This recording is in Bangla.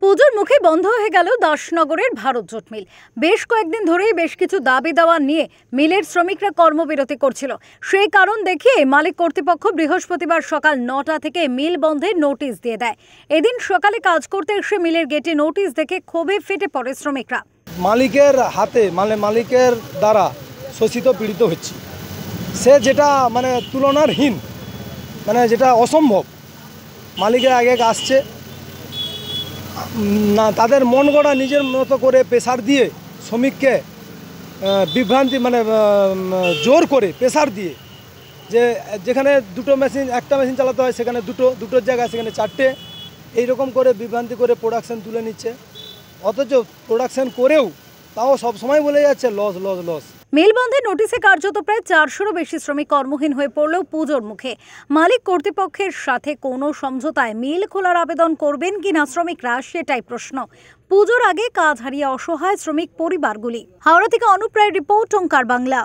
পুজোর মুখে বন্ধ হয়ে গেল দাসনগরের ভারত জোট মিল। বেশ কয়েকদিন ধরেই বেশ কিছু দাবি দাওয়া নিয়ে মিলের শ্রমিকরা কর্মবিরতি করছিল। সেই কারণ দেখিয়ে মালিক কর্তৃপক্ষ বৃহস্পতিবার সকাল 9টা থেকে মিল বন্ধের নোটিশ দিয়ে দেয়। এদিন সকালে কাজ করতে এসে মিলের গেটে নোটিশ দেখে ক্ষোভে ফেটে পড়ে শ্রমিকরা। মালিকের হাতে মালিকের দ্বারা শোষিত পীড়িত হচ্ছে, সে যেটা তুলনারহীন, যেটা অসম্ভব। মালিকের আগে আসছে না, তাদের মন গড়া নিজের মতো করে প্রেসার দিয়ে শ্রমিককে বিভ্রান্তি জোর করে প্রেসার দিয়ে, যে যেখানে একটা মেশিন চালাতে হয় সেখানে দুটোর জায়গায় সেখানে চারটে, এইরকম করে বিভ্রান্তি করে প্রোডাকশন তুলে নিচ্ছে। অথচ প্রোডাকশন করেও তাও সবসময় বলে যাচ্ছে লস লস লস। মিল বন্ধের নোটিশে কার্যত প্রায় 400-রও বেশি শ্রমিক কর্মহীন হয়ে পড়লেও পুজোর মুখে মালিক কর্তৃপক্ষের সাথে কোনো সমঝোতায় মিল খোলার আবেদন করবেন কিনা শ্রমিকরা, সেটাই প্রশ্ন। পুজোর আগে কাজ হারিয়ে অসহায় শ্রমিক পরিবারগুলি। হাওড়া থেকে অনুপ রায়ের রিপোর্ট, ওঙ্কার বাংলা।